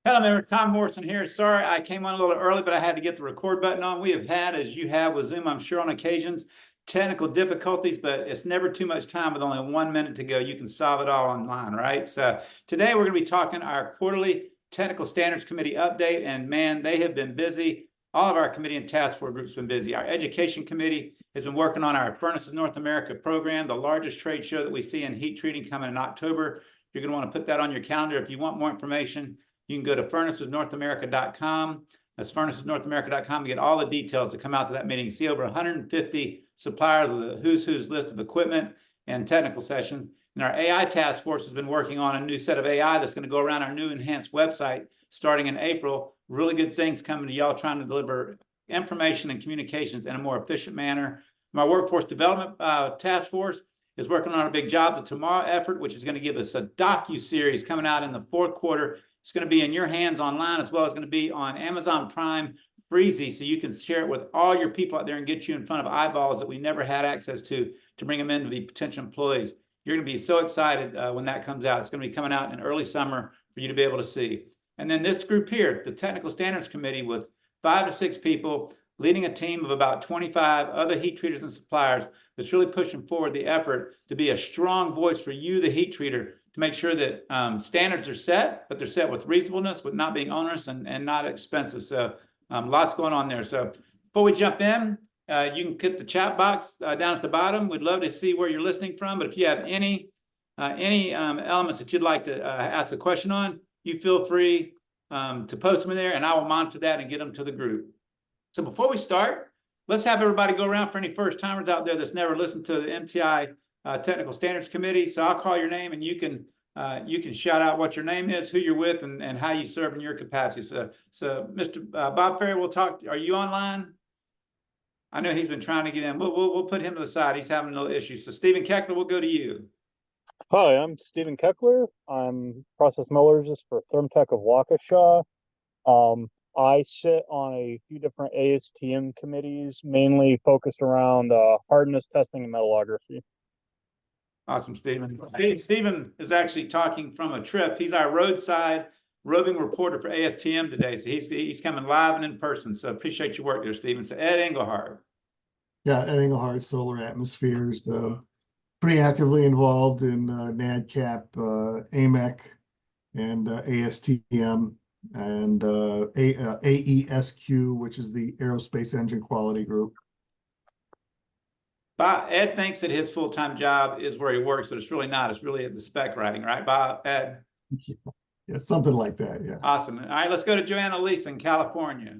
Hello, member. Tom Morrison here. Sorry, I came on a little early, but I had to get the record button on. We have had, as you have with Zoom, I'm sure on occasions, technical difficulties, but it's never too much time with only 1 minute to go. You can solve it all online, right? So today we're going to be talking our quarterly Technical Standards Committee update, and man, they have been busy. All of our committee and task force groups have been busy. Our education committee has been working on our Furnaces North America program, the largest trade show that we see in heat treating coming in October. You're going to want to put that on your calendar. If you want more information, you can go to furnacesnorthamerica.com. That's furnacesnorthamerica.com to get all the details to come out to that meeting. See over 150 suppliers with a who's list of equipment and technical sessions. And our AI task force has been working on a new set of AI that's going to go around our new enhanced website starting in April. Really good things coming to y'all trying to deliver information and communications in a more efficient manner. My workforce development task force is working on a big Job of Tomorrow effort, which is going to give us a docu-series coming out in the fourth quarter. It's going to be in your hands online, as well as going to be on Amazon Prime Freezy, so you can share it with all your people out there and get you in front of eyeballs that we never had access to bring them in to be potential employees. You're going to be so excited when that comes out. It's going to be coming out in early summer for you to be able to see. And then this group here, the Technical Standards Committee, with 5 to 6 people leading a team of about 25 other heat treaters and suppliers, that's really pushing forward the effort to be a strong voice for you, the heat treater, to make sure that standards are set, but they're set with reasonableness, with not being onerous and not expensive. So lots going on there. So before we jump in, you can hit the chat box down at the bottom. We'd love to see where you're listening from. But if you have any elements that you'd like to ask a question on, you feel free to post them in there, and I will monitor that and get them to the group. So before we start, let's have everybody go around for any first-timers out there that's never listened to the MTI Technical Standards Committee. So I'll call your name, and you can shout out what your name is, who you're with, and how you serve in your capacity. So Mr. Bob Ferry, we'll talk. Are you online? I know he's been trying to get in. We'll put him to the side. He's having a little issues. So Stephen Keckler, we'll go to you. Hi, I'm Stephen Keckler. I'm process metallurgist for Thermtech of Waukesha. I sit on a few different ASTM committees, mainly focused around hardness testing and metallography. Awesome, Stephen. Stephen is actually talking from a trip. He's our roadside roving reporter for ASTM today. So he's coming live and in person. So appreciate your work there, Stephen. So Ed Engelhardt. Yeah, Ed Engelhardt, Solar Atmospheres, pretty actively involved in NADCAP, AMEC, and ASTM, and AESQ, which is the Aerospace Engine Quality Group. Bob, Ed thinks that his full-time job is where he works, but it's really not. It's really at the spec writing, right, Bob? Ed? Yeah, something like that, yeah. Awesome. All right, let's go to Joanna Lisa in California.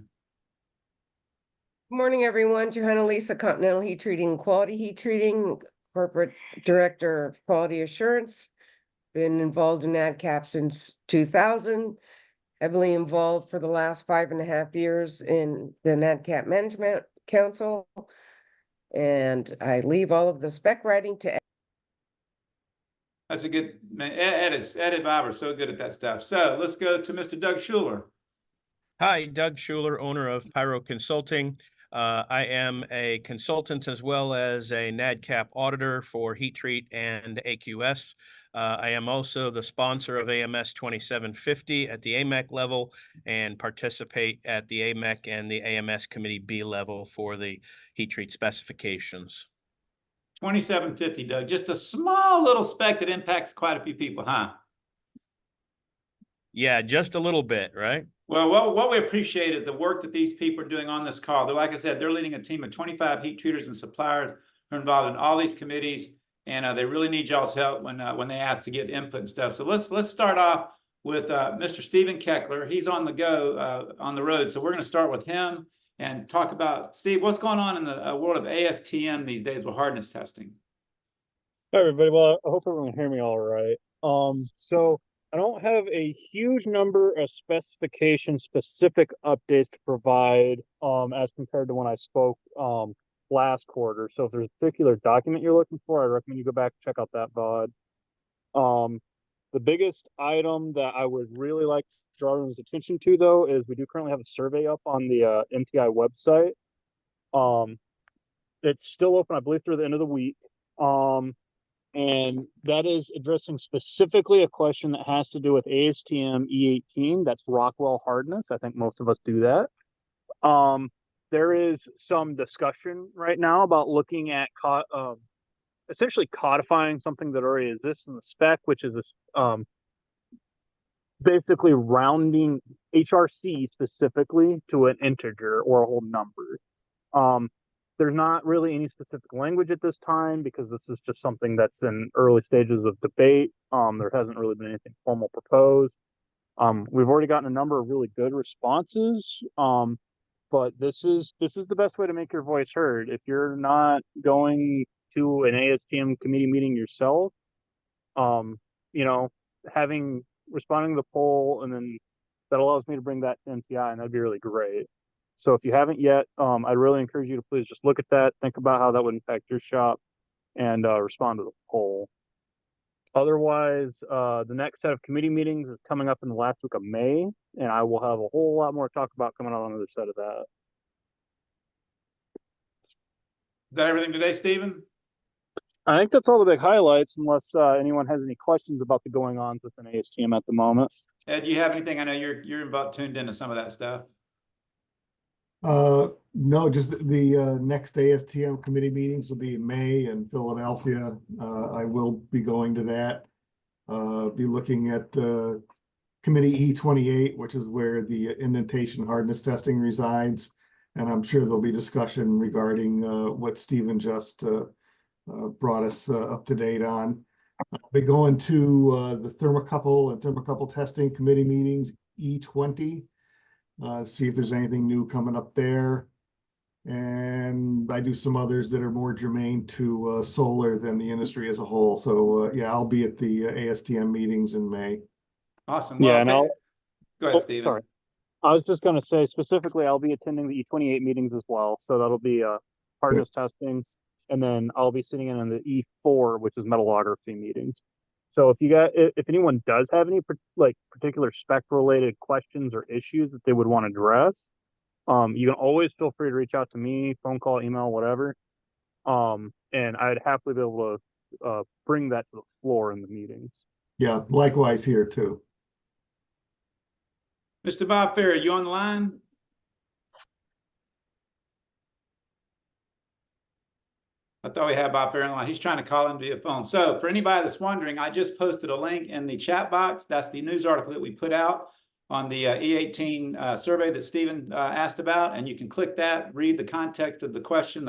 Good morning, everyone. Johanna Lisa, Continental Heat Treating, Quality Heat Treating, Corporate Director of Quality Assurance. Been involved in NADCAP since 2000. Heavily involved for the last 5.5 years in the NADCAP Management Council. And I leave all of the spec writing to Ed. That's a good man. Ed and Bob are so good at that stuff. So let's go to Mr. Doug Schuler. Hi, Doug Schuler, owner of Pyro Consulting. I am a consultant as well as a NADCAP auditor for Heat Treat and AQS. I am also the sponsor of AMS 2750 at the AMEC level and participate at the AMEC and the AMS Committee B level for the heat treat specifications. 2750, Doug. Just a small little spec that impacts quite a few people, huh? Yeah, just a little bit, right? Well, what we appreciate is the work that these people are doing on this call. They're, like I said, they're leading a team of 25 heat treaters and suppliers who are involved in all these committees, and they really need y'all's help when they ask to get input and stuff. So let's start off with Mr. Stephen Keckler. He's on the go on the road, so we're going to start with him and talk about, Steve, what's going on in the world of ASTM these days with hardness testing. Hi, everybody. Well, I hope everyone can hear me all right. So I don't have a huge number of specification-specific updates to provide as compared to when I spoke last quarter. So if there's a particular document you're looking for, I recommend you go back and check out that VOD. The biggest item that I would really like to draw everyone's attention to, though, is we do currently have a survey up on the MTI website. It's still open, I believe, through the end of the week. And that is addressing specifically a question that has to do with ASTM E18. That's Rockwell hardness. I think most of us do that. There is some discussion right now about looking at essentially codifying something that already exists in the spec, which is this, basically rounding HRC specifically to an integer or a whole number. There's not really any specific language at this time because this is just something that's in early stages of debate. There hasn't really been anything formal proposed. We've already gotten a number of really good responses. But this is the best way to make your voice heard. If you're not going to an ASTM committee meeting yourself, responding to the poll, and then that allows me to bring that to MTI, and that'd be really great. So if you haven't yet, I'd really encourage you to please just look at that, think about how that would impact your shop, and respond to the poll. Otherwise, the next set of committee meetings is coming up in the last week of May, and I will have a whole lot more to talk about coming out on the other side of that. Is that everything today, Stephen? I think that's all the big highlights, unless anyone has any questions about the going-ons within ASTM at the moment. Ed, do you have anything? I know you're about tuned into some of that stuff. No, just the next ASTM committee meetings will be in May in Philadelphia. I will be going to that. Be looking at committee E28, which is where the indentation hardness testing resides. And I'm sure there'll be discussion regarding what Stephen just brought us up to date on. I'll be going to the thermocouple and thermocouple testing committee meetings, E20. See if there's anything new coming up there. And I do some others that are more germane to solar than the industry as a whole. So yeah, I'll be at the ASTM meetings in May. Awesome. Well, Yeah, and go ahead, Stephen. Sorry. I was just going to say, specifically, I'll be attending the E28 meetings as well. So that'll be hardness testing. And then I'll be sitting in on the E4, which is metallography meetings. So if anyone does have any particular spec related questions or issues that they would want to address, you can always feel free to reach out to me, phone call, email, whatever. And I'd happily be able to bring that to the floor in the meetings. Yeah, likewise here too. Mr. Bob Fair, you on the line? I thought we had Bob Fair on the line. He's trying to call in via phone. So for anybody that's wondering, I just posted a link in the chat box. That's the news article that we put out on the E18 survey that Stephen asked about. And you can click that, read the context of the question,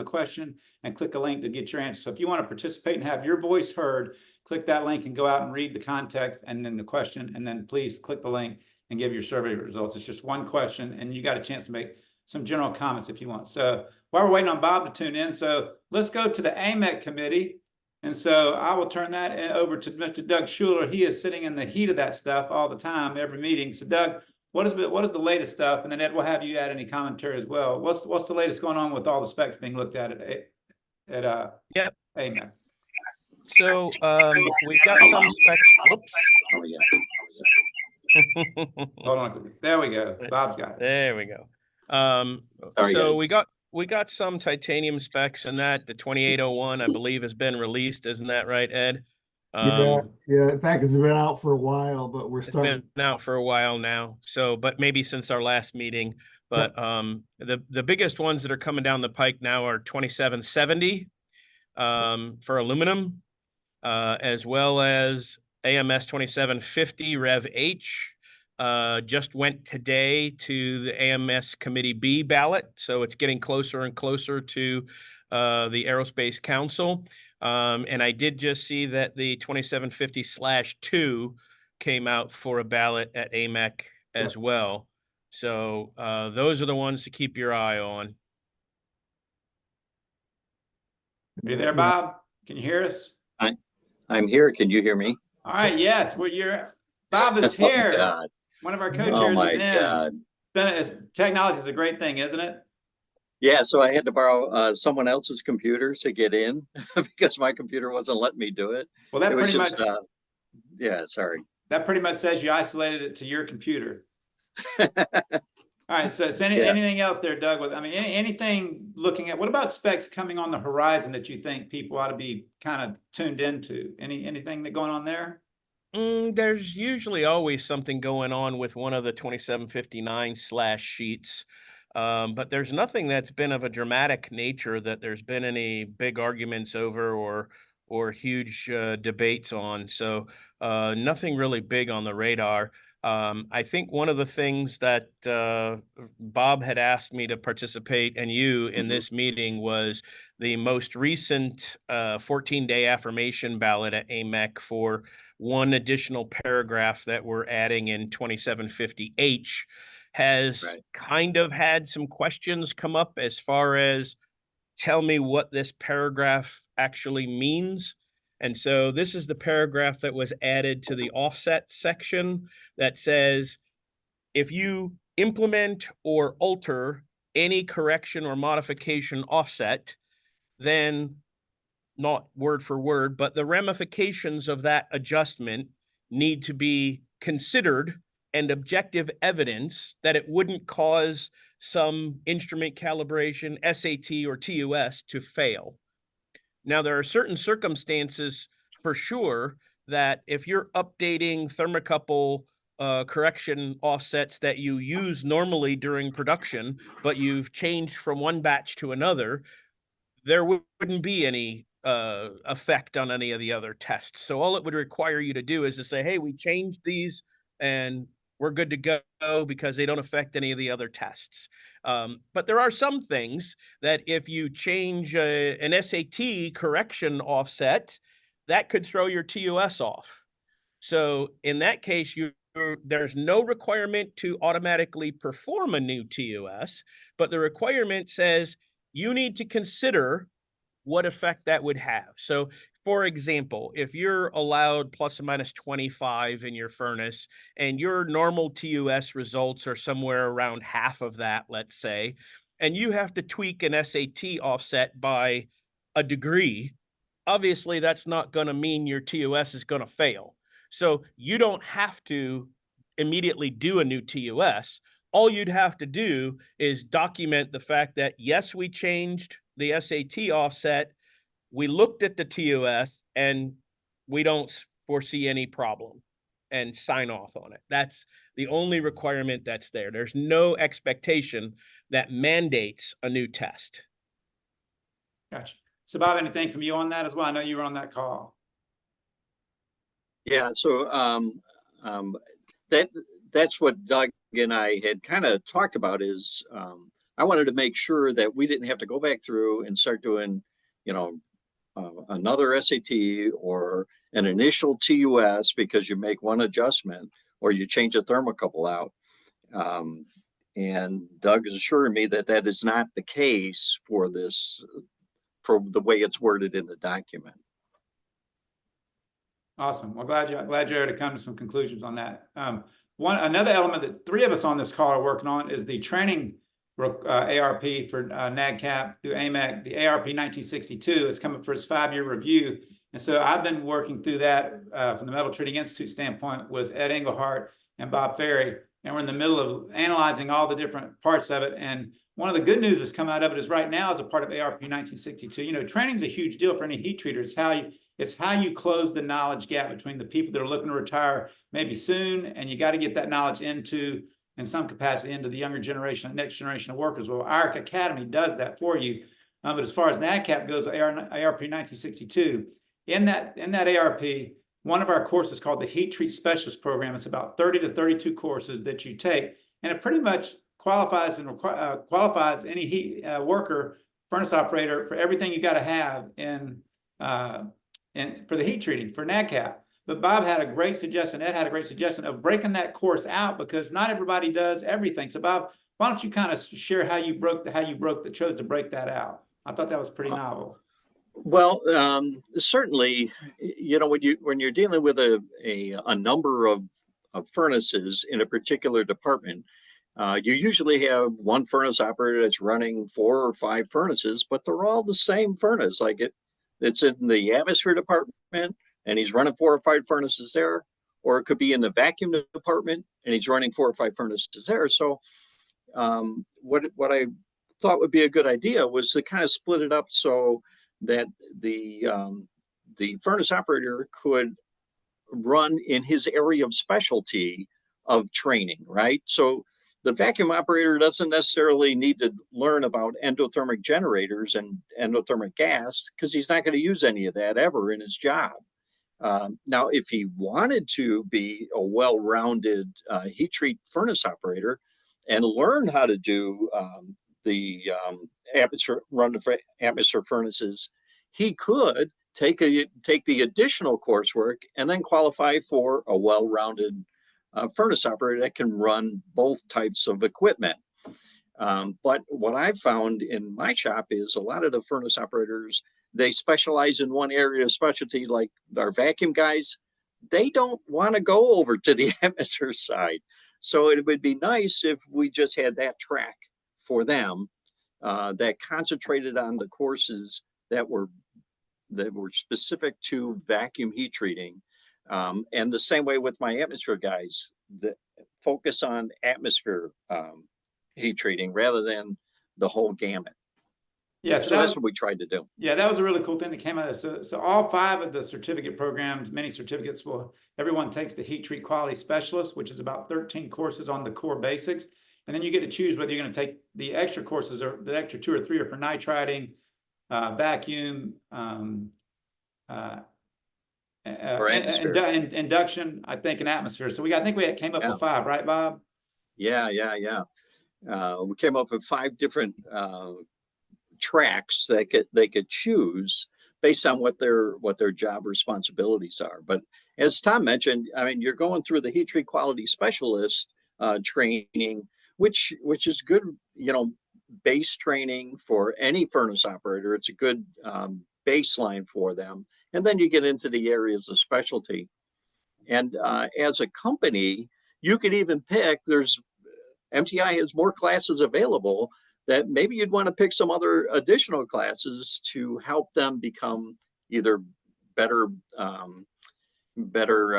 and click a link to get your answer. So if you want to participate and have your voice heard, click that link and go out and read the context and then the question. And then please click the link and give your survey results. It's just one question, and you got a chance to make some general comments if you want. So while we're waiting on Bob to tune in, so let's go to the AMEC committee. And so I will turn that over to Mr. Doug Schuler. He is sitting in the heat of that stuff all the time, every meeting. So Doug, what is the latest stuff? And then Ed, we'll have you add any commentary as well. What's the latest going on with all the specs being looked at AMEC? So we've got some specs. Whoops. Oh, yeah. Hold on. There we go. Bob's got it. There we go. Sorry, so guys. we got some titanium specs in that. The 2801, I believe, has been released. Isn't that right, Ed? Yeah. In fact, it's been out for a while, but we're starting. It's been out for a while now. So, but maybe since our last meeting. But the biggest ones that are coming down the pike now are 2770 for aluminum, as well as AMS 2750 Rev H. Just went today to the AMS Committee B ballot. So it's getting closer and closer to the Aerospace Council. And I did just see that the 2750/2 came out for a ballot at AMEC as well. So those are the ones to keep your eye on. Are you there, Bob? Can you hear us? I'm here. Can you hear me? All right. Yes, Bob is here. Oh, God. One of our co-chairs Oh, my is in. God. Technology is a great thing, isn't it? Yeah, so I had to borrow someone else's computer to get in because my computer wasn't letting me do it. Well, that It was pretty just, much yeah, sorry. that pretty much says you isolated it to your computer. All All right, so Yeah. anything else there, Doug? With, I mean, anything looking at, what about specs coming on the horizon that you think people ought to be kind of tuned into? Anything that going on there? There's usually always something going on with one of the 2759 slash sheets. But there's nothing that's been of a dramatic nature that there's been any big arguments over or huge debates on. So nothing really big on the radar. I think one of the things that Bob had asked me to participate and you in this meeting was the most recent 14-day affirmation ballot at AMEC for one additional paragraph that we're adding in 2750H has Right. kind of had some questions come up as far as tell me what this paragraph actually means. And so this is the paragraph that was added to the offset section that says, if you implement or alter any correction or modification offset, then not word for word, but the ramifications of that adjustment need to be considered and objective evidence that it wouldn't cause some instrument calibration, SAT or TUS to fail. Now, there are certain circumstances for sure that if you're updating thermocouple correction offsets that you use normally during production, but you've changed from one batch to another, there wouldn't be any effect on any of the other tests. So all it would require you to do is to say, hey, we changed these and we're good to go because they don't affect any of the other tests. But there are some things that if you change an SAT correction offset, that could throw your TUS off. So in that case, there's no requirement to automatically perform a new TUS, but the requirement says you need to consider what effect that would have. So, for example, if you're allowed plus or minus 25 in your furnace and your normal TUS results are somewhere around half of that, let's say, and you have to tweak an SAT offset by a degree, obviously that's not going to mean your TUS is going to fail. So you don't have to immediately do a new TUS. All you'd have to do is document the fact that, yes, we changed the SAT offset, we looked at the TUS, and we don't foresee any problem, and sign off on it. That's the only requirement that's there. There's no expectation that mandates a new test. Gotcha. So Bob, anything from you on that as well? I know you were on that call. Yeah, so that's what Doug and I had kind of talked about is I wanted to make sure that we didn't have to go back through and start doing, another SAT or an initial TUS because you make one adjustment or you change a thermocouple out. And Doug is assuring me that that is not the case for this, for the way it's worded in the document. Awesome. Well, glad you're able to come to some conclusions on that. Another element that three of us on this call are working on is the training ARP for NADCAP through AMEC, the ARP 1962. It's coming for its 5-year review. And so I've been working through that from the Metal Treating Institute standpoint with Ed Engelhardt and Bob Ferry. And we're in the middle of analyzing all the different parts of it. And one of the good news that's come out of it is right now as a part of ARP 1962, training is a huge deal for any heat treater. It's how you close the knowledge gap between the people that are looking to retire maybe soon, and you got to get that knowledge into, in some capacity, into the younger generation, next generation of workers. Well, our academy does that for you. But as far as NADCAP goes, ARP 1962, in that ARP, one of our courses called the Heat Treat Specialist Program. It's about 30 to 32 courses that you take, and it pretty much qualifies any heat worker, furnace operator for everything you got to have and for the heat treating for NADCAP. But Bob had a great suggestion, Ed had a great suggestion of breaking that course out because not everybody does everything. So Bob, why don't you kind of share how you chose to break that out? I thought that was pretty novel. Well, certainly, when you're dealing with a number of furnaces in a particular department, you usually have one furnace operator that's running 4 or 5 furnaces, but they're all the same furnace. Like it's in the atmosphere department and he's running 4 or 5 furnaces there, or it could be in the vacuum department and he's running 4 or 5 furnaces there. So what I thought would be a good idea was to kind of split it up so that the furnace operator could run in his area of specialty of training, right? So the vacuum operator doesn't necessarily need to learn about endothermic generators and endothermic gas because he's not going to use any of that ever in his job. Now, if he wanted to be a well-rounded heat treat furnace operator and learn how to do the atmosphere furnaces, he could take the additional coursework and then qualify for a well-rounded furnace operator that can run both types of equipment. But what I've found in my shop is a lot of the furnace operators, they specialize in one area of specialty, like our vacuum guys. They don't want to go over to the atmosphere side. So it would be nice if we just had that track for them that concentrated on the courses that were specific to vacuum heat treating. And the same way with my atmosphere guys, that focus on atmosphere heat treating rather than the whole gamut. Yeah, so that's what we tried to do. Yeah, that was a really cool thing that came out of this. So all 5 of the certificate programs, many certificates, everyone takes the heat treat quality specialist, which is about 13 courses on the core basics. And then you get to choose whether you're going to take the extra courses, or the extra 2 or 3 are for nitriding, vacuum, induction, I think, and atmosphere. So I think we came up with 5, right, Bob? Yeah. We came up with 5 different tracks that they could choose based on what their job responsibilities are. But as Tom mentioned, I mean, you're going through the heat treat quality specialist training, which is good, base training for any furnace operator. It's a good baseline for them. And then you get into the areas of specialty. And as a company, you could even pick, MTI has more classes available that maybe you'd want to pick some other additional classes to help them become either better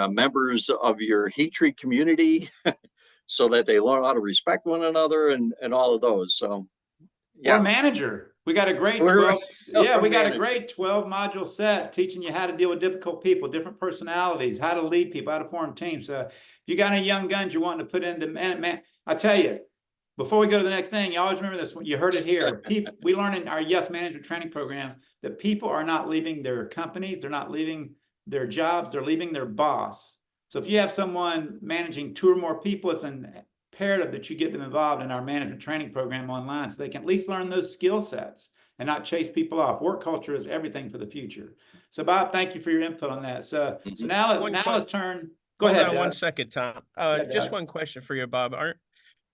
members of your heat treat community so that they learn how to respect one another and all of those. So yeah. Or a manager. We got a great 12. Yeah, we got a great 12 module set teaching you how to deal with difficult people, different personalities, how to lead people, how to form teams. So if you got any young guns you want to put into man, I tell you, before we go to the next thing, you always remember this. You heard it here. We learn in our Yes Management training program that people are not leaving their companies. They're not leaving their jobs. They're leaving their boss. So if you have someone managing 2 or more people, it's imperative that you get them involved in our management training program online so they can at least learn those skill sets and not chase people off. Work culture is everything for the future. So Bob, thank you for your input on that. So now let's turn. Go ahead. Hold on 1 second, Tom. Just one question for you, Bob.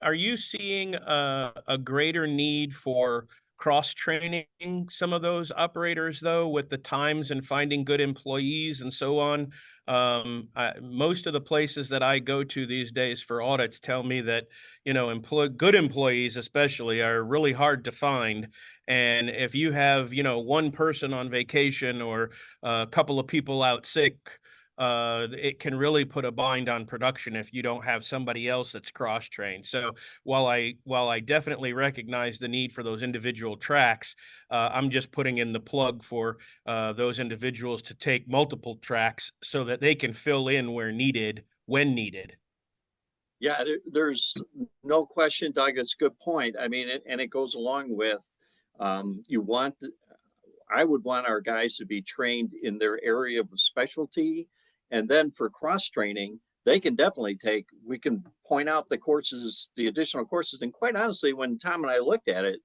Are you seeing a greater need for cross-training some of those operators, though, with the times and finding good employees and so on? Most of the places that I go to these days for audits tell me that, good employees especially are really hard to find. And if you have, 1 person on vacation or a couple of people out sick, it can really put a bind on production if you don't have somebody else that's cross-trained. So while I definitely recognize the need for those individual tracks, I'm just putting in the plug for those individuals to take multiple tracks so that they can fill in where needed, when needed. Yeah, there's no question, Doug. It's a good point. I mean, and it goes along with I would want our guys to be trained in their area of specialty. And then for cross-training, they can definitely we can point out the courses, the additional courses. And quite honestly, when Tom and I looked at it,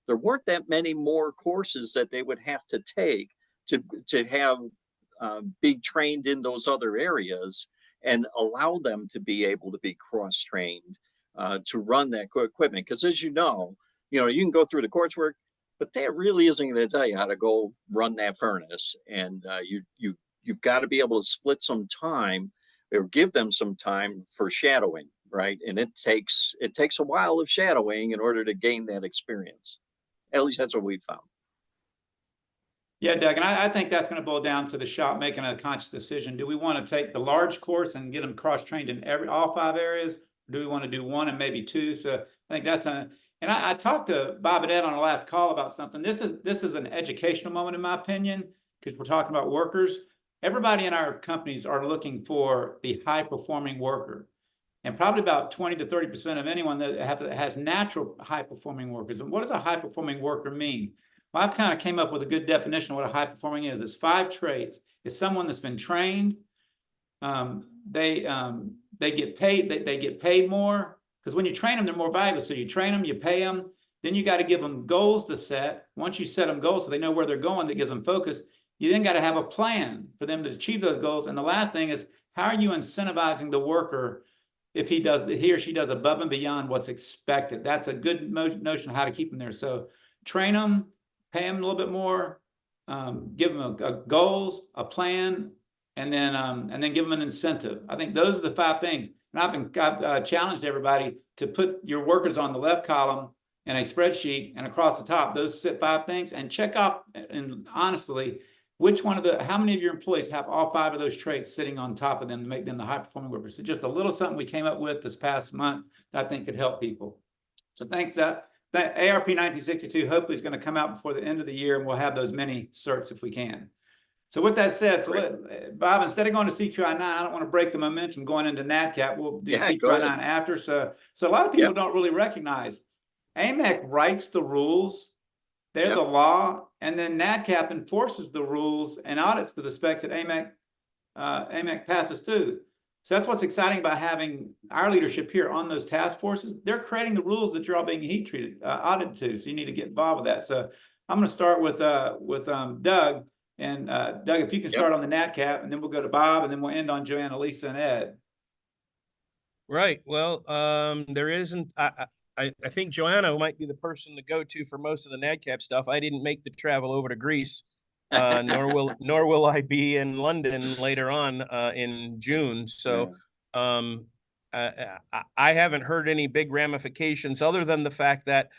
there weren't that many more courses that they would have to take to have be trained in those other areas and allow them to be able to be cross-trained to run that equipment. Because as you can go through the coursework, but that really isn't going to tell you how to go run that furnace. And you've got to be able to split some time or give them some time for shadowing, right? And it takes a while of shadowing in order to gain that experience. At least that's what we found. Yeah, Doug, and I think that's going to boil down to the shop making a conscious decision. Do we want to take the large course and get them cross-trained in all 5 areas, do we want to do one and maybe two? So I think that's and I talked to Bob and Ed on the last call about something. This is an educational moment, in my opinion, because we're talking about workers. Everybody in our companies are looking for the high performing worker. And probably about 20 to 30% of anyone that has natural high performing workers. And what does a high performing worker mean? Well, I've kind of came up with a good definition of what a high performing is. There's 5 traits. It's someone that's been trained. They get paid. They get paid more, because when you train them, they're more valuable. So you train them, you pay them. Then you got to give them goals to set. Once you set them goals so they know where they're going, that gives them focus. You then got to have a plan for them to achieve those goals. And the last thing is, how are you incentivizing the worker if he or she does above and beyond what's expected? That's a good notion of how to keep them there. So train them, pay them a little bit more, give them a goals, a plan, and then give them an incentive. I think those are the 5 things. And I've challenged everybody to put your workers on the left column in a spreadsheet, and across the top, those 5 things, and check off, and honestly, how many of your employees have all 5 of those traits sitting on top of them to make them the high performing workers? So just a little something we came up with this past month that I think could help people. So thanks. That ARP 1962 hopefully is going to come out before the end of the year, and we'll have those many certs if we can. So with that said, Bob, instead of going to CQI 9, I don't want to break the momentum going into NADCAP. We'll do CQI 9 after. So a lot of people don't really recognize AMEC writes the rules. They're the law, and then NADCAP enforces the rules and audits to the specs that AMEC passes through. So that's what's exciting about having our leadership here on those task forces. They're creating the rules that you're all being heat treated, audited to. So you need to get involved with that. So I'm going to start with Doug. And Doug, if you can start on the NADCAP, and then we'll go to Bob, and then we'll end on Joanna, Lisa, and Ed. Right. Well, there isn't. I think Joanna might be the person to go to for most of the NADCAP stuff. I didn't make the travel over to Greece, nor will I be in London later on in June. So I haven't heard any big ramifications other than the fact that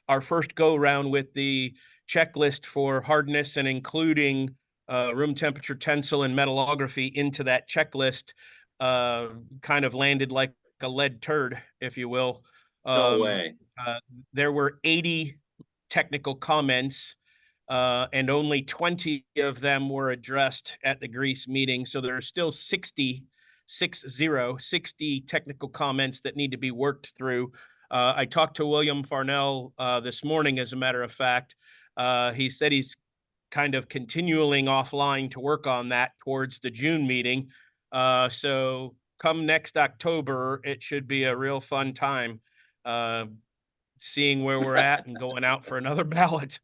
our first go round with the checklist for hardness and including room temperature tensile and metallography into that checklist kind of landed like a lead turd, if you will. No way. There were 80 technical comments, and only 20 of them were addressed at the Greece meeting. So there are still 60 technical comments that need to be worked through. I talked to William Farnell this morning, as a matter of fact. He said he's kind of continuing offline to work on that towards the June meeting. So come next October, it should be a real fun time seeing where we're at and going out for another ballot.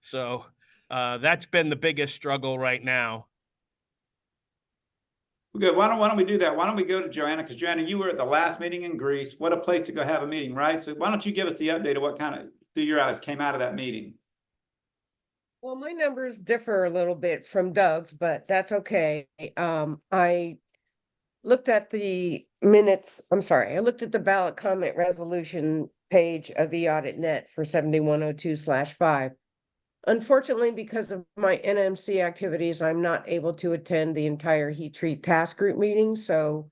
So that's been the biggest struggle right now. Good. Why don't we do that? Why don't we go to Joanna? Because Joanna, you were at the last meeting in Greece. What a place to go have a meeting, right? So why don't you give us the update of what kind of, through your eyes, came out of that meeting? Well, my numbers differ a little bit from Doug's, but that's okay. I looked at the minutes. I'm sorry. I looked at the ballot comment resolution page of eAuditNet for 7102/5. Unfortunately, because of my NMC activities, I'm not able to attend the entire heat treat task group meeting. So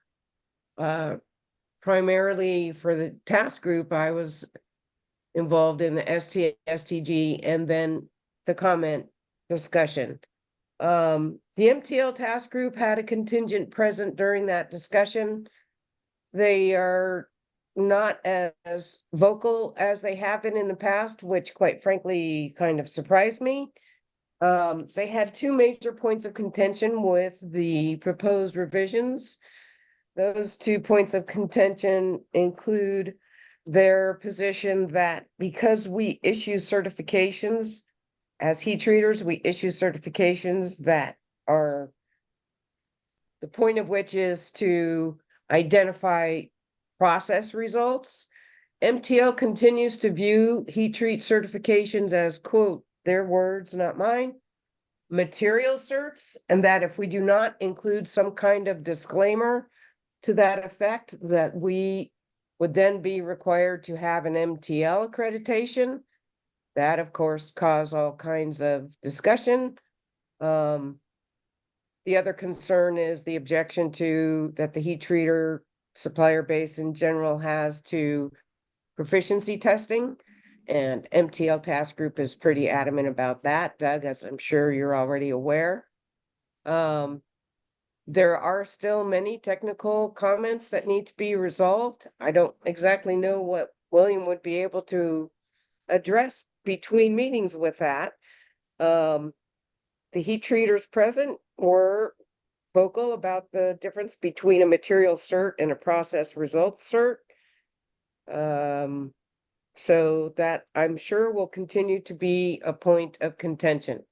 primarily for the task group, I was involved in the STG and then the comment discussion. The MTL task group had a contingent present during that discussion. They are not as vocal as they have been in the past, which quite frankly kind of surprised me. They had 2 major points of contention with the proposed revisions. Those 2 points of contention include their position that because we issue certifications as heat treaters, we issue certifications that are the point of which is to identify process results. MTL continues to view heat treat certifications as, quote, their words, not mine, material certs, and that if we do not include some kind of disclaimer to that effect, that we would then be required to have an MTL accreditation. That, of course, caused all kinds of discussion. The other concern is the objection to that the heat treater supplier base in general has to proficiency testing. And MTL Task Group is pretty adamant about that, Doug, as I'm sure you're already aware. There are still many technical comments that need to be resolved. I don't exactly know what William would be able to address between meetings with that. The heat treaters present were vocal about the difference between a material cert and a process results cert. So that I'm sure will continue to be a point of contention.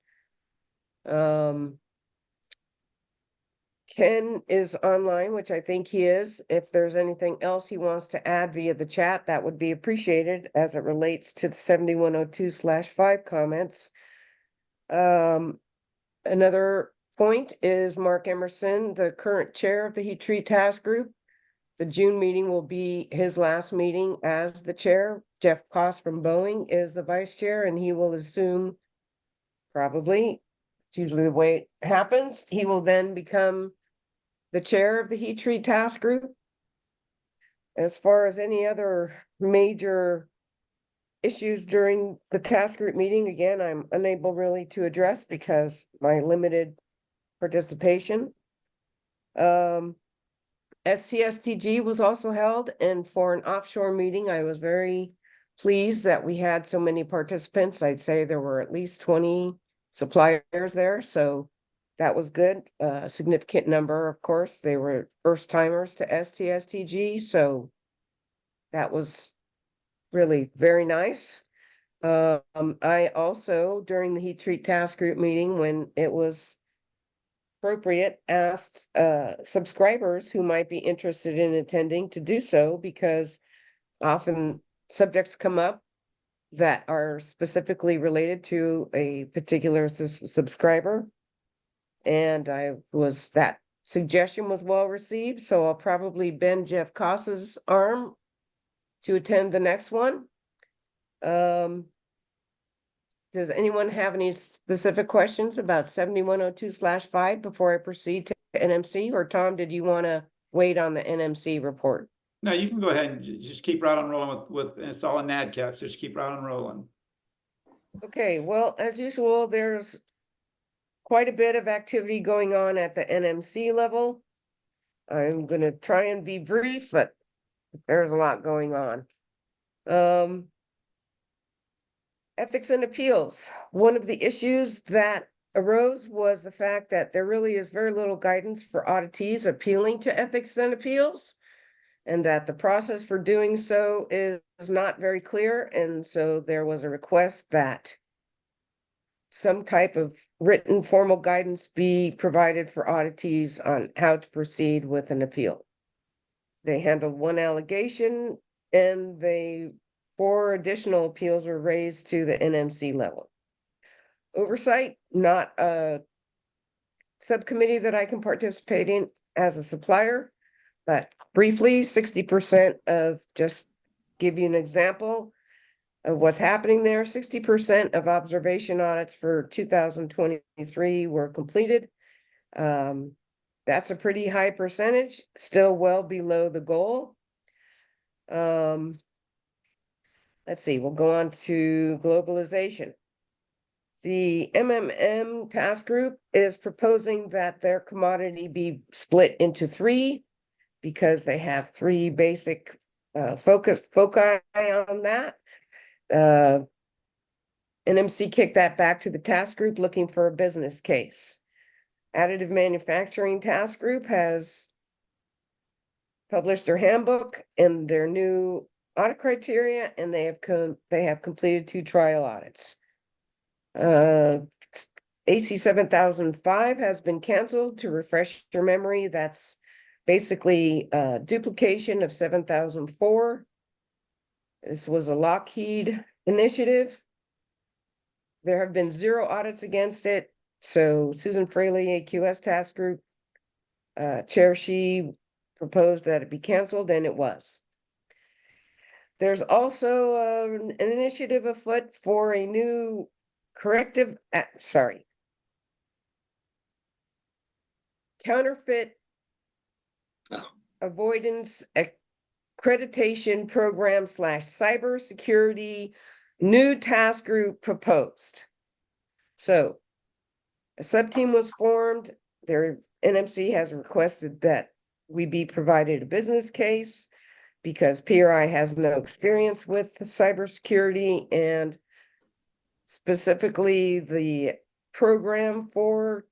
Ken is online, which I think he is. If there's anything else he wants to add via the chat, that would be appreciated as it relates to the 7102/5 comments. Another point is Mark Emerson, the current chair of the Heat Treat Task Group. The June meeting will be his last meeting as the chair. Jeff Koss from Boeing is the vice chair, and he will assume, probably, it's usually the way it happens, he will then become the chair of the Heat Treat Task Group. As far as any other major issues during the task group meeting, again, I'm unable really to address because my limited participation. STSTG was also held, and for an offshore meeting, I was very pleased that we had so many participants. I'd say there were at least 20 suppliers there, so that was good. A significant number, of course, they were first timers to STSTG, so that was really very nice. I also, during the Heat Treat Task Group meeting, when it was appropriate, asked subscribers who might be interested in attending to do so, because often subjects come up that are specifically related to a particular subscriber. And that suggestion was well received, so I'll probably bend Jeff Koss's arm to attend the next one. Does anyone have any specific questions about 7102/5 before I proceed to NMC? Or Tom, did you want to wait on the NMC report? No, you can go ahead and just keep right on rolling with and it's all in NADCAP, so just keep right on rolling. Okay, well, as usual, there's quite a bit of activity going on at the NMC level. I'm going to try and be brief, but there's a lot going on. Ethics and appeals. One of the issues that arose was the fact that there really is very little guidance for auditees appealing to ethics and appeals, and that the process for doing so is not very clear. And so there was a request that some type of written formal guidance be provided for auditees on how to proceed with an appeal. They handled one allegation, and 4 additional appeals were raised to the NMC level. Oversight, not a subcommittee that I can participate in as a supplier, but briefly, 60% of, just give you an example of what's happening there, 60% of observation audits for 2023 were completed. That's a pretty high percentage, still well below the goal. Let's see, we'll go on to globalization. The MMM task group is proposing that their commodity be split into 3 because they have 3 basic foci on that. NMC kicked that back to the task group looking for a business case. Additive manufacturing task group has published their handbook and their new audit criteria, and they have completed 2 trial audits. AC 7005 has been canceled. To refresh your memory, that's basically duplication of 7004. This was a Lockheed initiative. There have been 0 audits against it. So Susan Fraley, AQS task group chair, she proposed that it be canceled, and it was. There's also an initiative afoot for a new counterfeit avoidance accreditation program / cybersecurity new task group proposed. So a sub-team was formed. Their NMC has requested that we be provided a business case because PRI has no experience with cybersecurity and specifically the program for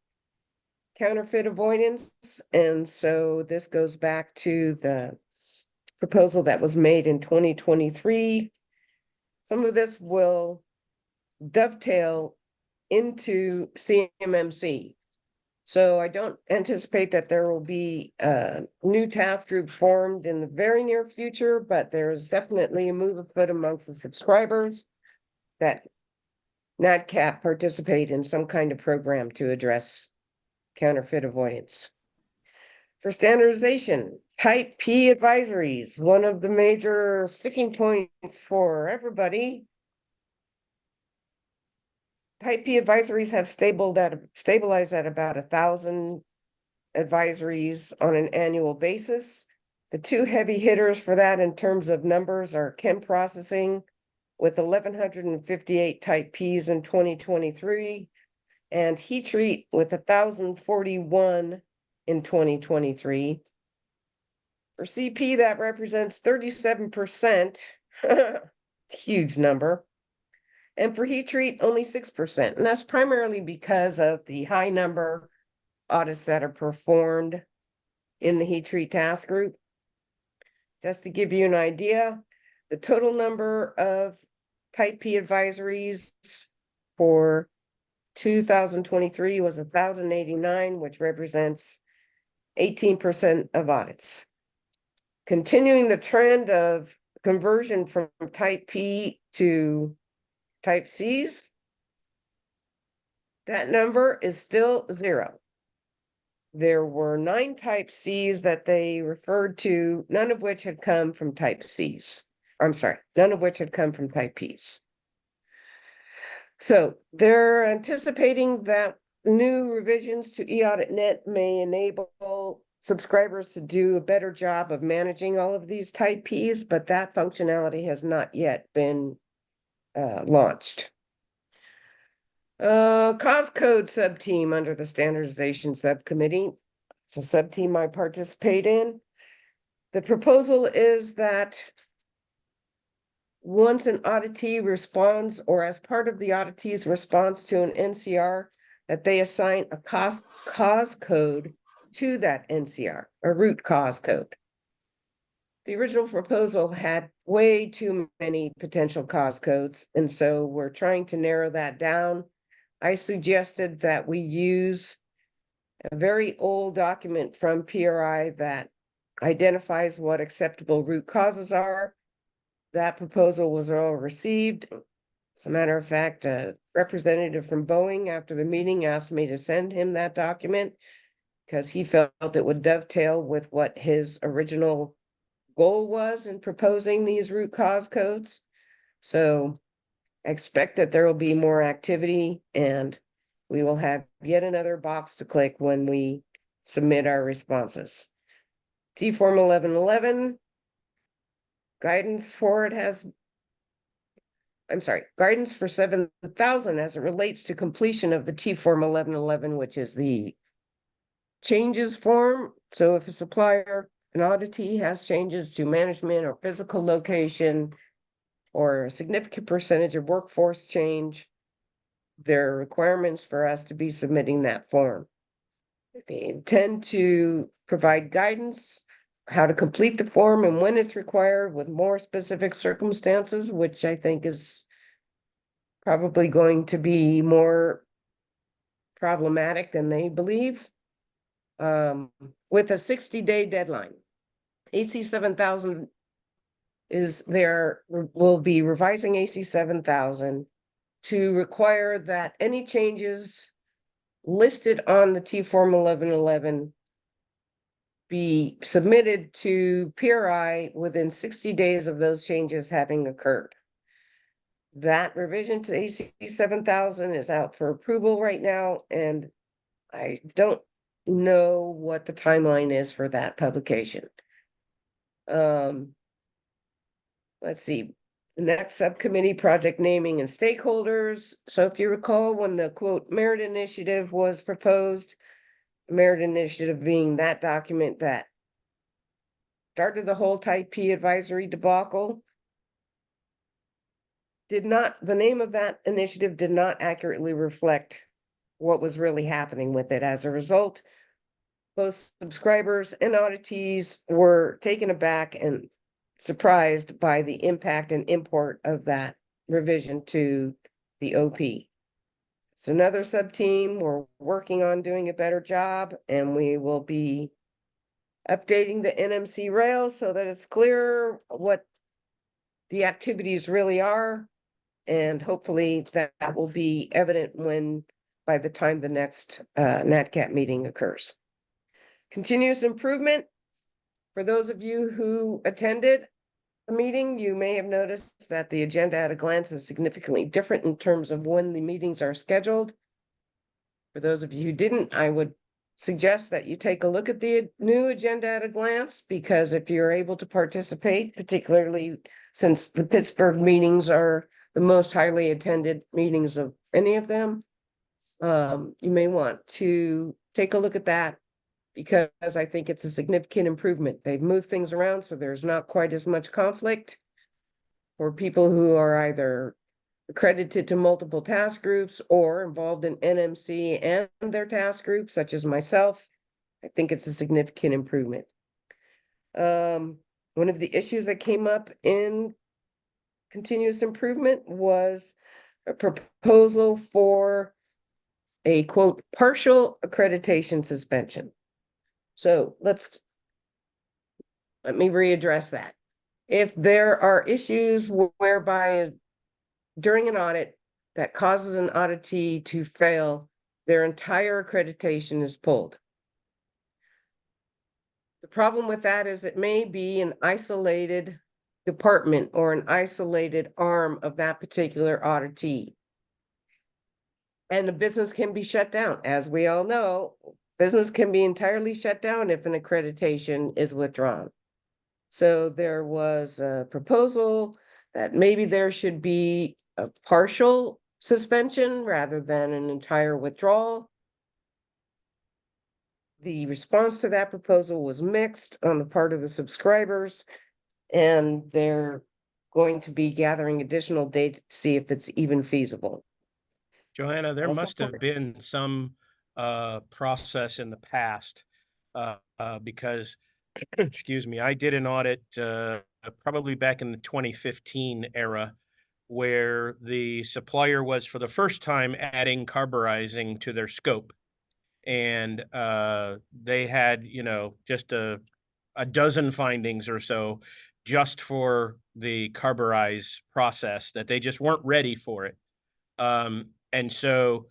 counterfeit avoidance. And so this goes back to the proposal that was made in 2023. Some of this will dovetail into CMMC. So I don't anticipate that there will be a new task group formed in the very near future, but there's definitely a move afoot amongst the subscribers that NADCAP participate in some kind of program to address counterfeit avoidance. For standardization, type P advisories, one of the major sticking points for everybody. Type P advisories have stabilized at about 1,000 advisories on an annual basis. The two heavy hitters for that in terms of numbers are chem processing with 1,158 type Ps in 2023 and heat treat with 1,041 in 2023. For CP, that represents 37%, huge number. And for heat treat, only 6%. And that's primarily because of the high number audits that are performed in the heat treat task group. Just to give you an idea, the total number of type P advisories for 2023 was 1,089, which represents 18% of audits. Continuing the trend of conversion from type P to type Cs, that number is still 0. There were 9 type Cs that they referred to, none of which had come from type Cs. None of which had come from type Ps. So they're anticipating that new revisions to eAuditNet may enable subscribers to do a better job of managing all of these type Ps, but that functionality has not yet been launched. Cause code sub-team under the standardization subcommittee. It's a sub-team I participate in. The proposal is that once an auditee responds, or as part of the auditee's response to an NCR, that they assign a cause code to that NCR, a root cause code. The original proposal had way too many potential cause codes, and so we're trying to narrow that down. I suggested that we use a very old document from PRI that identifies what acceptable root causes are. That proposal was all received. As a matter of fact, a representative from Boeing after the meeting asked me to send him that document because he felt it would dovetail with what his original goal was in proposing these root cause codes. So I expect that there will be more activity and we will have yet another box to click when we submit our responses. T-Form 1111, guidance for it has, guidance for 7,000 as it relates to completion of the T-Form 1111, which is the changes form. So if a supplier, an auditee has changes to management or physical location or a significant percentage of workforce change, there are requirements for us to be submitting that form. They intend to provide guidance, how to complete the form and when it's required with more specific circumstances, which I think is probably going to be more problematic than they believe, with a 60-day deadline. AC 7000 will be revising AC 7000 to require that any changes listed on the T-Form 1111 be submitted to PRI within 60 days of those changes having occurred. That revision to AC 7000 is out for approval right now, and I don't know what the timeline is for that publication. Let's see, the next subcommittee, project naming and stakeholders. So if you recall, when the quote merit initiative was proposed, merit initiative being that document that started the whole Type P advisory debacle, the name of that initiative did not accurately reflect what was really happening with it. As a result, both subscribers and auditees were taken aback and surprised by the impact and import of that revision to the OP. It's another sub-team. We're working on doing a better job, and we will be updating the NMC rails so that it's clear what the activities really are. And hopefully that will be evident by the time the next NatCap meeting occurs. Continuous improvement. For those of you who attended the meeting, you may have noticed that the agenda at a glance is significantly different in terms of when the meetings are scheduled. For those of you who didn't, I would suggest that you take a look at the new agenda at a glance, because if you're able to participate, particularly since the Pittsburgh meetings are the most highly attended meetings of any of them, you may want to take a look at that, because I think it's a significant improvement. They've moved things around so there's not quite as much conflict for people who are either accredited to multiple task groups or involved in NMC and their task group, such as myself. I think it's a significant improvement. One of the issues that came up in continuous improvement was a proposal for a quote partial accreditation suspension. So let me readdress that. If there are issues whereby during an audit that causes an auditee to fail, their entire accreditation is pulled. The problem with that is it may be an isolated department or an isolated arm of that particular auditee. And the business can be shut down. As we all know, business can be entirely shut down if an accreditation is withdrawn. So there was a proposal that maybe there should be a partial suspension rather than an entire withdrawal. The response to that proposal was mixed on the part of the subscribers, and they're going to be gathering additional data to see if it's even feasible. Johanna, there Also must have been some process in the past because, excuse me, I did an audit probably back in the 2015 era where the supplier was for the first time adding carburizing to their scope. And they had, just a dozen findings or so just for the carburize process that they just weren't ready for it. And so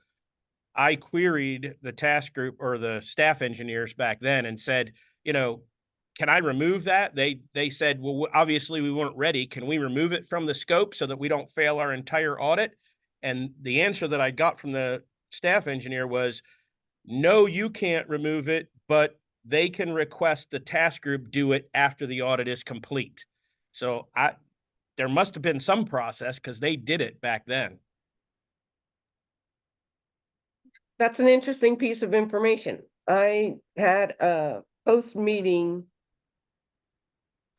I queried the task group or the staff engineers back then and said, can I remove that? They said, well, obviously we weren't ready. Can we remove it from the scope so that we don't fail our entire audit? And the answer that I got from the staff engineer was, no, you can't remove it, but they can request the task group do it after the audit is complete. So there must have been some process because they did it back then. That's an interesting piece of information. I had a post-meeting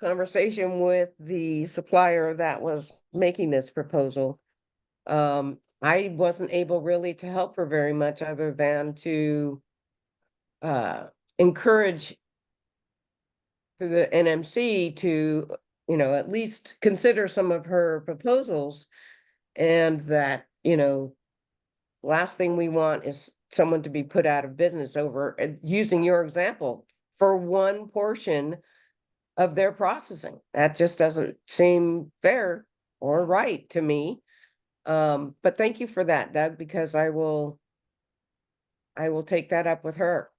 conversation with the supplier that was making this proposal. I wasn't able really to help her very much other than to encourage the NMC to, at least consider some of her proposals, and that, last thing we want is someone to be put out of business over using your example for one portion of their processing. That just doesn't seem fair or right to me. But thank you for that, Doug, because I will take that up with her.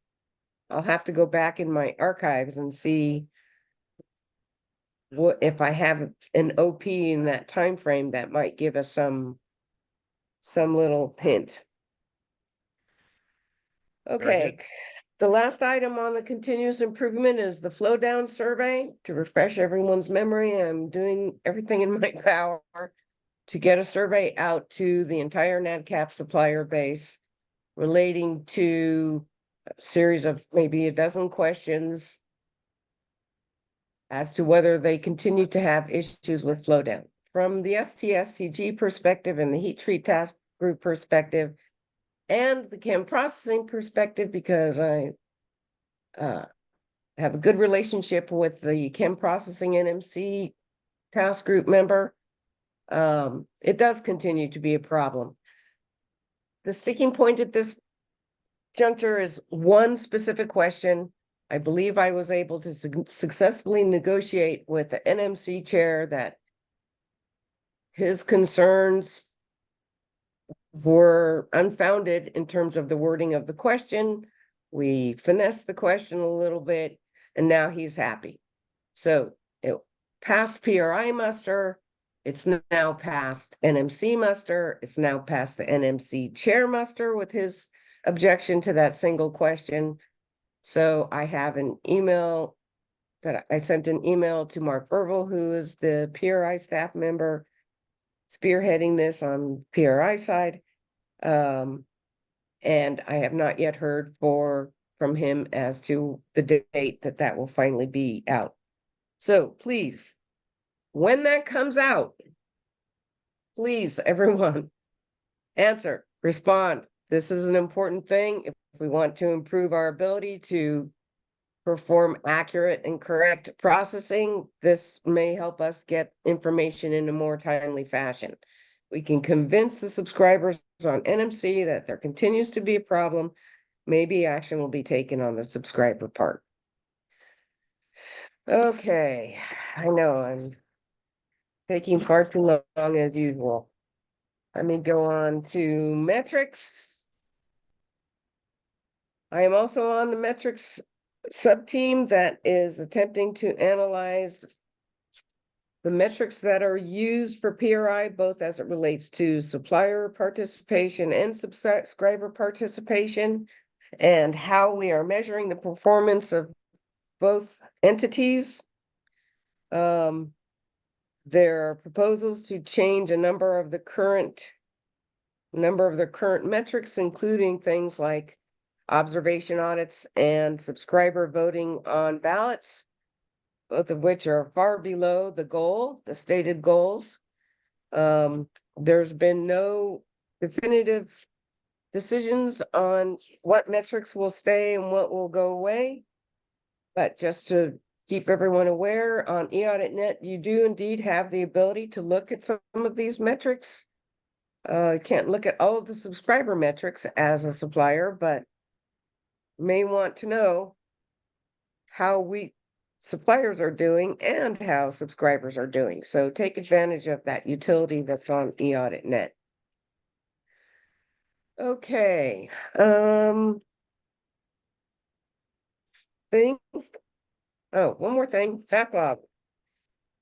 I'll have to go back in my archives and see what if I have an OP in that time frame that might give us some little hint. Okay. The last item on the continuous improvement is the flow down survey. To refresh everyone's memory, I'm doing everything in my power to get a survey out to the entire NADCAP supplier base relating to a series of maybe a dozen questions as to whether they continue to have issues with flow down. From the STSTG perspective and the heat treat task group perspective, and the chem processing perspective, because I have a good relationship with the chem processing NMC task group member. It does continue to be a problem. The sticking point at this juncture is one specific question. I believe I was able to successfully negotiate with the NMC chair that his concerns were unfounded in terms of the wording of the question. We finessed the question a little bit, and now he's happy. So it passed PRI muster. It's now passed NMC muster. It's now passed the NMC chair muster with his objection to that single question. So I have an email that I sent an email to Mark Burville, who is the PRI staff member spearheading this on PRI side. And I have not yet heard from him as to the date that will finally be out. So please, when that comes out, please, everyone, answer, respond. This is an important thing. If we want to improve our ability to perform accurate and correct processing, this may help us get information in a more timely fashion. We can convince the subscribers on NMC that there continues to be a problem. Maybe action will be taken on the subscriber part. Okay, I know I'm taking far too long as usual. Let me go on to metrics. I am also on the metrics sub-team that is attempting to analyze the metrics that are used for PRI, both as it relates to supplier participation and subscriber participation, and how we are measuring the performance of both entities. There are proposals to change a number of the current metrics, including things like observation audits and subscriber voting on ballots, both of which are far below the stated goals. There's been no definitive decisions on what metrics will stay and what will go away. But just to keep everyone aware, on eAuditNet, you do indeed have the ability to look at some of these metrics. You can't look at all of the subscriber metrics as a supplier, but may want to know how suppliers are doing and how subscribers are doing. So take advantage of that utility that's on eAuditNet. Okay. One more thing, backlog.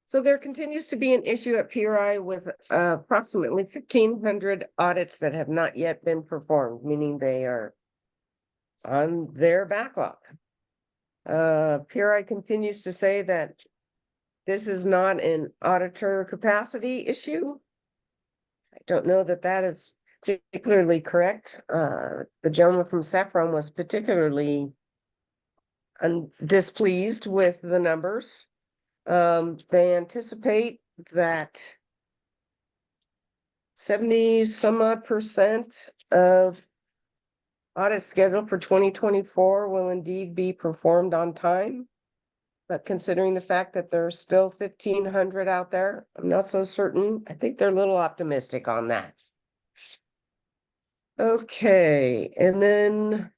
So there continues to be an issue at PRI with approximately 1,500 audits that have not yet been performed, meaning they are on their backlog. PRI continues to say that this is not an auditor capacity issue. I don't know that that is particularly correct. The gentleman from Saffron was particularly displeased with the numbers. They anticipate that 70% of audit scheduled for 2024 will indeed be performed on time. But considering the fact that there's still 1,500 out there, I'm not so certain. I think they're a little optimistic on that. Okay, and then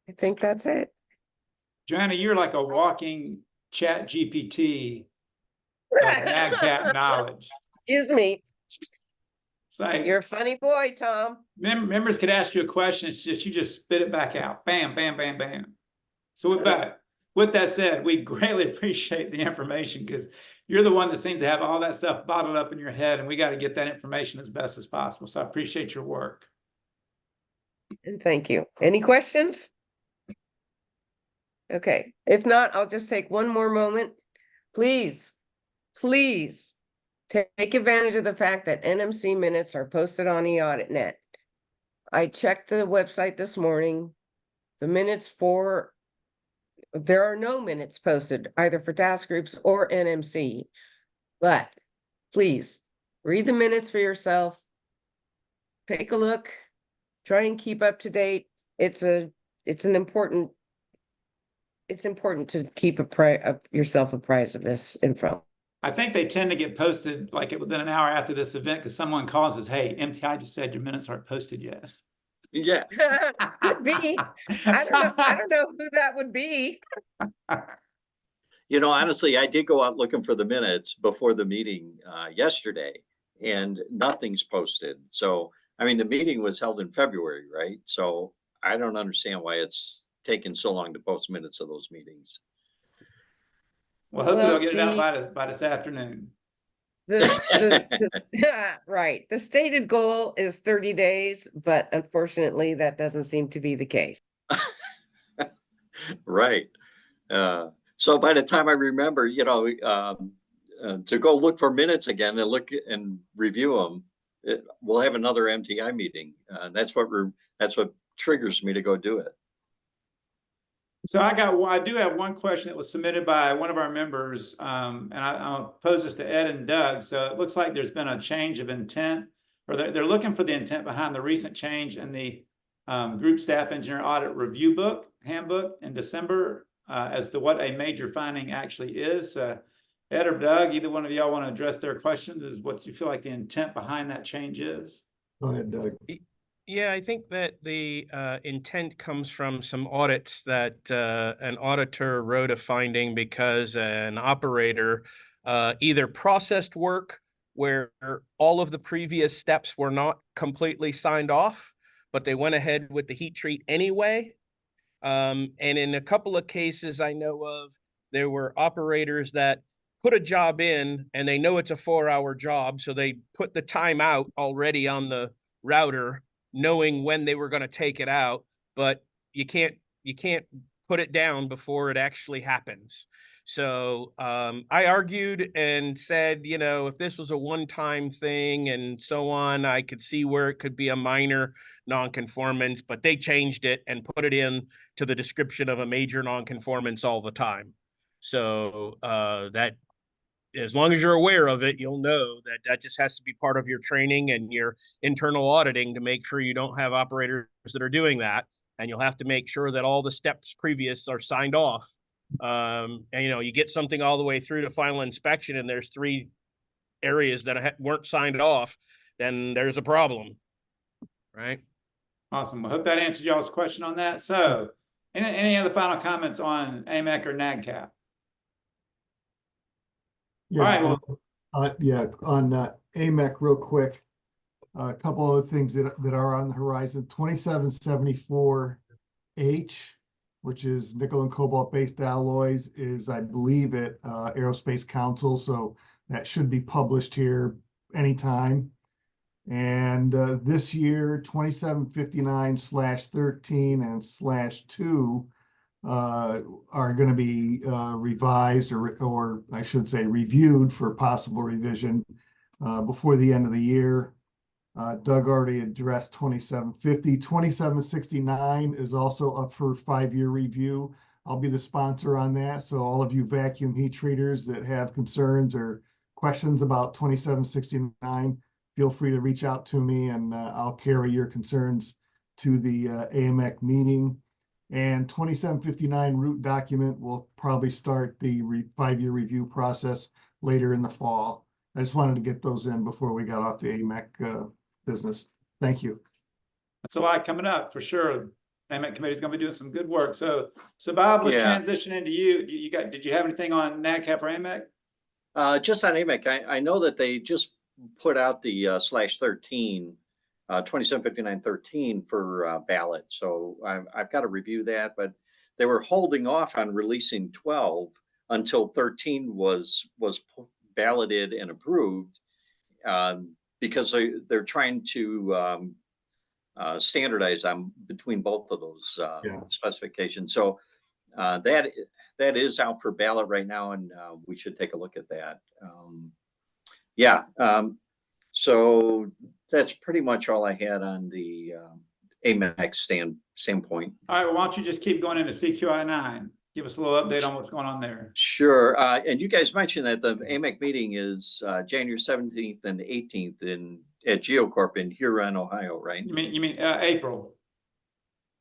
I think that's it. Joanna, you're like a walking chat GPT of NADCAP knowledge. Excuse me. It's like You're a funny boy, Tom. members could ask you a question. It's just you just spit it back out. Bam, bam, bam, bam. So with that said, we greatly appreciate the information because you're the one that seems to have all that stuff bottled up in your head, and we got to get that information as best as possible. So I appreciate your work. And thank you. Any questions? Okay, if not, I'll just take one more moment. Please, please take advantage of the fact that NMC minutes are posted on eAuditNet. I checked the website this morning. There are no minutes posted either for task groups or NMC. But please read the minutes for yourself. Take a look, try and keep up to date. It's important to keep yourself apprised of this info. I think they tend to get posted like within an hour after this event because someone calls us, hey, MTI just said your minutes aren't posted yet. Yeah. Could be. I don't know who that would be. You know, honestly, I did go out looking for the minutes before the meeting yesterday, and nothing's posted. So, I mean, the meeting was held in February, right? So I don't understand why it's taken so long to post minutes of those meetings. Well, hopefully Well, they'll get it out by this afternoon. Right. The stated goal is 30 days, but unfortunately, that doesn't seem to be the case. Right. So by the time I remember, you know, to go look for minutes again and look and review them, we'll have another MTI meeting. That's what triggers me to go do it. So I do have one question that was submitted by one of our members, and I'll pose this to Ed and Doug. So it looks like there's been a change of intent, or they're looking for the intent behind the recent change in the Group Staff Engineer Audit Review Handbook in December as to what a major finding actually is. Ed or Doug, either one of y'all want to address their questions, is what you feel like the intent behind that change is? Go ahead, Doug. Yeah, I think that the intent comes from some audits that an auditor wrote a finding because an operator either processed work where all of the previous steps were not completely signed off, but they went ahead with the heat treat anyway. And in a couple of cases I know of, there were operators that put a job in and they know it's a 4-hour job, so they put the time out already on the router, knowing when they were going to take it out, but you can't put it down before it actually happens. So I argued and said, you know, if this was a one-time thing and so on, I could see where it could be a minor nonconformance, but they changed it and put it in to the description of a major nonconformance all the time. So that, as long as you're aware of it, you'll know that that just has to be part of your training and your internal auditing to make sure you don't have operators that are doing that. And you'll have to make sure that all the steps previous are signed off. And, you know, you get something all the way through to final inspection and there's 3 areas that weren't signed off, then there's a problem, right? Awesome. I hope that answered y'all's question on that. So any other final comments on AMEC or NADCAP? Yeah, All right, yeah, on AMEC real quick. A couple of things that are on the horizon. 2774H, which is nickel and cobalt based alloys, is I believe at Aerospace Council, so that should be published here anytime. And this year 2759/13 and /2 are going to be revised, or I should say reviewed for possible revision before the end of the year. Doug already addressed 2750. 2769 is also up for 5-year review. I'll be the sponsor on that. So all of you vacuum heat treaters that have concerns or questions about 2769, feel free to reach out to me and I'll carry your concerns to the AMEC meeting. And 2759 root document will probably start the 5-year review process later in the fall. I just wanted to get those in before we got off the AMEC business. Thank you. that's a lot coming up for sure. AMEC committee is going to be doing some good work. So Bob, let's transition into you. Did you have anything on NADCAP or AMEC? Just on AMEC, I know that they just put out the /13, 2759/13 for ballot. So I've got to review that, but they were holding off on releasing 12 until 13 was balloted and approved because they're trying to standardize on between both of those specifications. So that is out for ballot right now, and we should take a look at that. Yeah, so that's pretty much all I had on the AMEC standpoint. All right, well, why don't you just keep going into CQI 9? Give us a little update on what's going on there. Sure. And you guys mentioned that the AMEC meeting is January 17th and 18th at GeoCorp in Huron, Ohio, right? You mean April?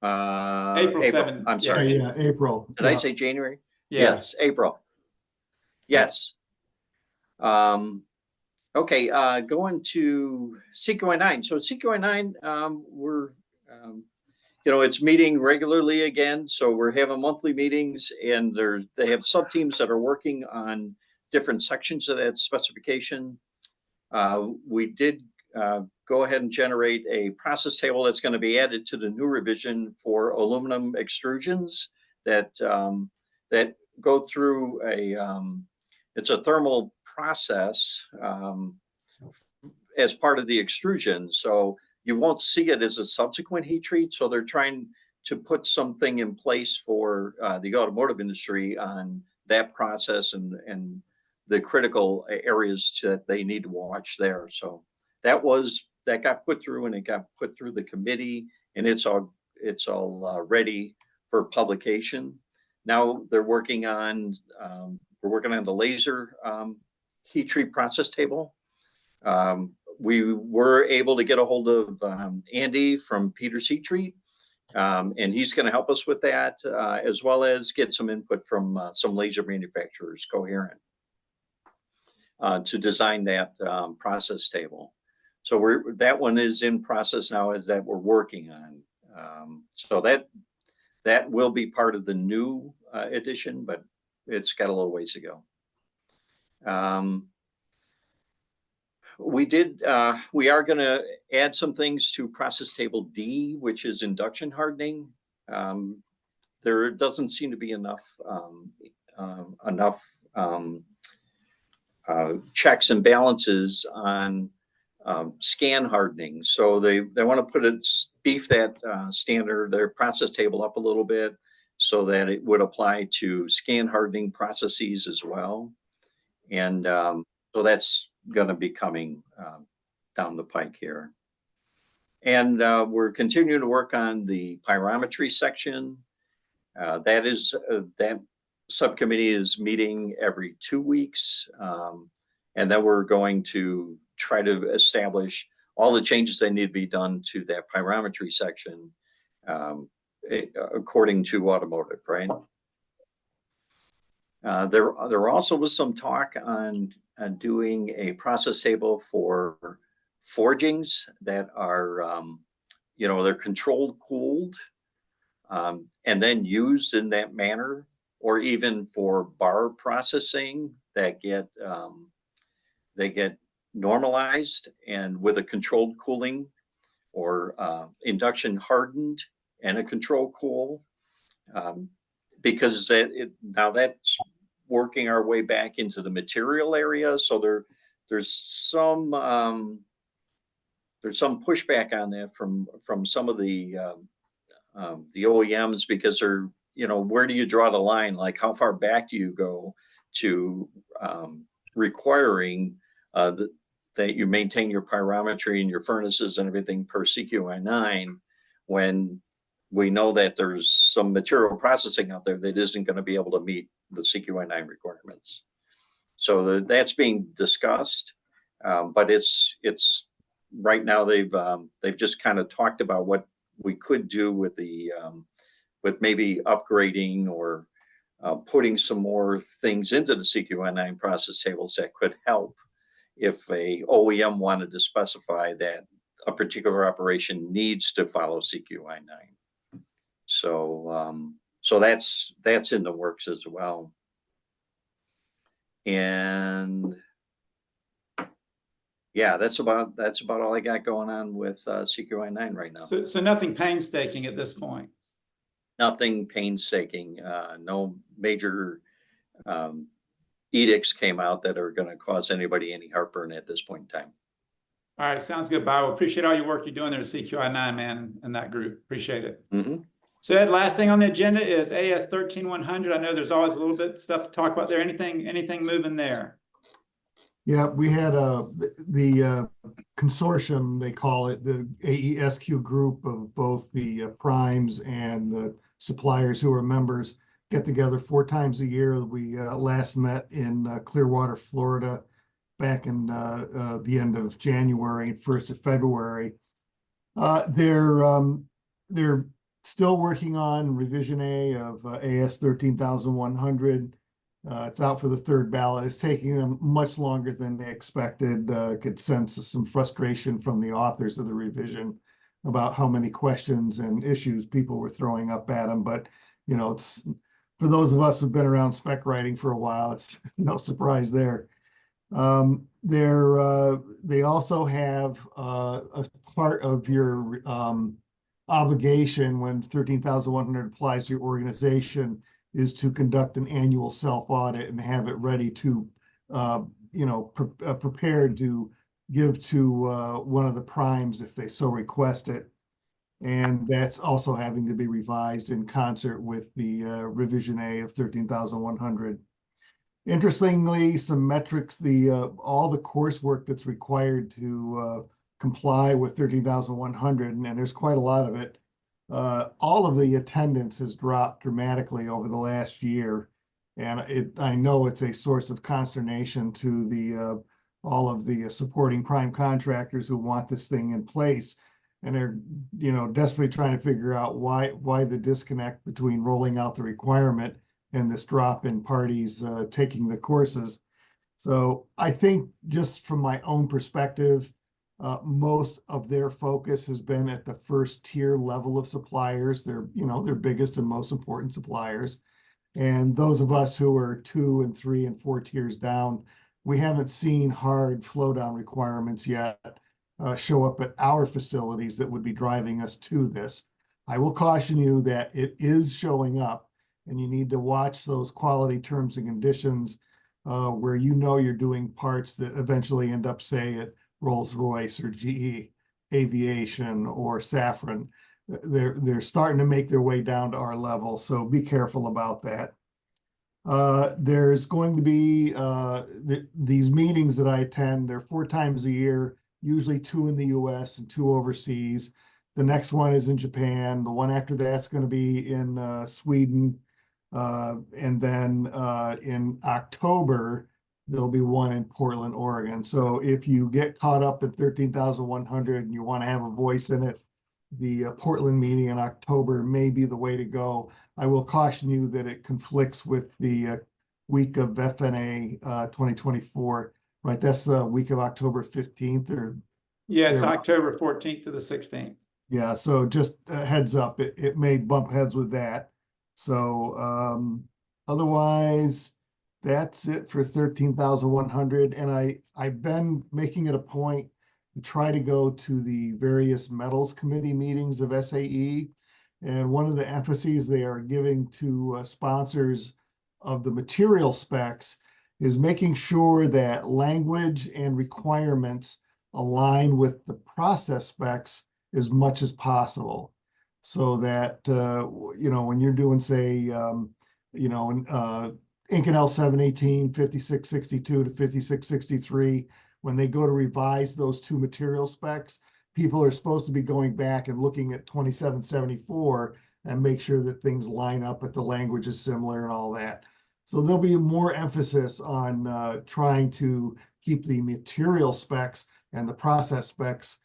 April April. 7th. I'm sorry. Yeah, April. Did I say January? Yeah. Yes, April. Yes. Okay, going to CQI 9. So CQI 9, we're, it's meeting regularly again. So we're having monthly meetings, and they have sub teams that are working on different sections of that specification. We did go ahead and generate a process table that's going to be added to the new revision for aluminum extrusions that go through it's a thermal process as part of the extrusion. So you won't see it as a subsequent heat treat. So they're trying to put something in place for the automotive industry on that process and the critical areas that they need to watch there. So that got put through, and it got put through the committee, and it's all ready for publication. Now we're working on the laser heat treat process table. We were able to get a hold of Andy from Peter's Heat Treat, and he's going to help us with that, as well as get some input from some laser manufacturers, Coherent, to design that process table. So that one is in process now, as that we're working on. So that will be part of the new edition, but it's got a little ways to go. We are going to add some things to process table D, which is induction hardening. There doesn't seem to be enough checks and balances on scan hardening. So they want to beef that standard, their process table up a little bit, so that it would apply to scan hardening processes as well. And so that's going to be coming down the pike here. And we're continuing to work on the pyrometry section. That subcommittee is meeting every 2 weeks. And then we're going to try to establish all the changes that need to be done to that pyrometry section according to automotive, right? There also was some talk on doing a process table for forgings that are, they're controlled cooled and then used in that manner, or even for bar processing that they get normalized and with a controlled cooling, or induction hardened and a control cool. Because now that's working our way back into the material area. So there's some pushback on that from some of the OEMs, because they're, where do you draw the line? Like, how far back do you go to requiring that you maintain your pyrometry and your furnaces and everything per CQI 9, when we know that there's some material processing out there that isn't going to be able to meet the CQI 9 requirements. So that's being discussed, but it's right now they've just kind of talked about what we could do with with maybe upgrading or putting some more things into the CQI 9 process tables that could help if a OEM wanted to specify that a particular operation needs to follow CQI 9. So that's in the works as well. And yeah, that's about all I got going on with CQI 9 right now. So nothing painstaking at this point. Nothing painstaking. No major edicts came out that are going to cause anybody any heartburn at this point in time. All right, sounds good, Bob. Appreciate all your work you're doing there at CQI 9, man, and that group. Appreciate it. Mm-hmm. So Ed, last thing on the agenda is AS 13100. I know there's always a little bit of stuff to talk about there. Anything moving there? Yeah, we had the consortium, they call it, the AESQ group of both the primes and the suppliers who are members get together 4 times a year. We last met in Clearwater, Florida, back in the end of January and 1st of February. They're still working on revision A of AS 13100. It's out for the 3rd ballot. It's taking them much longer than they expected. Could sense some frustration from the authors of the revision about how many questions and issues people were throwing up at them. But, you know, it's for those of us who've been around spec writing for a while, it's no surprise there. They also have a part of your obligation when 13,100 applies to your organization is to conduct an annual self-audit and have it ready to, prepared to give to one of the primes if they so request it. And that's also having to be revised in concert with the revision A of 13,100. Interestingly, some metrics, all the coursework that's required to comply with 13,100, and there's quite a lot of it, all of the attendance has dropped dramatically over the last year. And I know it's a source of consternation to all of the supporting prime contractors who want this thing in place. And they're, desperately trying to figure out why the disconnect between rolling out the requirement and this drop in parties taking the courses. So I think just from my own perspective, most of their focus has been at the 1st tier level of suppliers. They're, their biggest and most important suppliers. And those of us who are 2 and 3 and 4 tiers down, we haven't seen hard flow down requirements yet show up at our facilities that would be driving us to this. I will caution you that it is showing up, and you need to watch those quality terms and conditions where you're doing parts that eventually end up, say, at Rolls-Royce or GE Aviation or Safran. They're starting to make their way down to our level, so be careful about that. There's going to be these meetings that I attend. They're 4 times a year, usually 2 in the US and 2 overseas. The next one is in Japan. The one after that's going to be in Sweden. And then in October, there'll be one in Portland, Oregon. So if you get caught up at 13,100 and you want to have a voice in it, the Portland meeting in October may be the way to go. I will caution you that it conflicts with the week of FNA 2024, right? That's the week of October 15th or. Yeah, it's October 14th to the 16th. Yeah, so just a heads up, it may bump heads with that. So otherwise, that's it for 13,100. And I've been making it a point to try to go to the various metals committee meetings of SAE. And one of the emphases they are giving to sponsors of the material specs is making sure that language and requirements align with the process specs as much as possible. So that, when you're doing, say, Inconel 718, 5662 to 5663, when they go to revise those 2 material specs, people are supposed to be going back and looking at 2774 and make sure that things line up, but the language is similar and all that. So there'll be more emphasis on trying to keep the material specs and the process specs,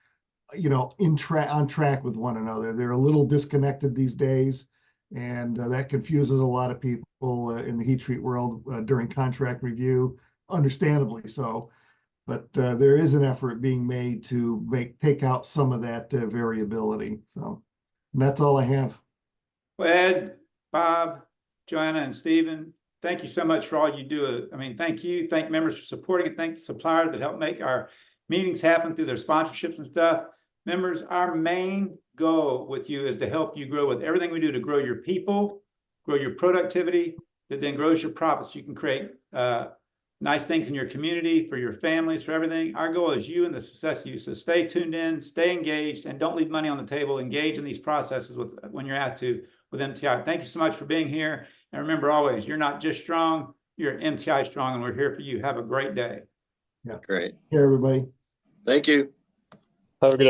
on track with one another. They're a little disconnected these days, and that confuses a lot of people in the heat treat world during contract review, understandably so. But there is an effort being made to take out some of that variability. So that's all I have. Well, Ed, Bob, Joanna, and Stephen, thank you so much for all you do. Thank you. Thank members for supporting it. Thank the suppliers that help make our meetings happen through their sponsorships and stuff. Members, our main goal with you is to help you grow with everything we do to grow your people, grow your productivity, that then grows your profits. You can create nice things in your community, for your families, for everything. Our goal is you and the success of you. So stay tuned in, stay engaged, and don't leave money on the table. Engage in these processes when you're asked to. with MTI. Thank you so much for being here. And remember always, you're not just strong, you're MTI strong, and we're here for you. Have a great day. Great. Yeah, everybody. Thank you. Have a good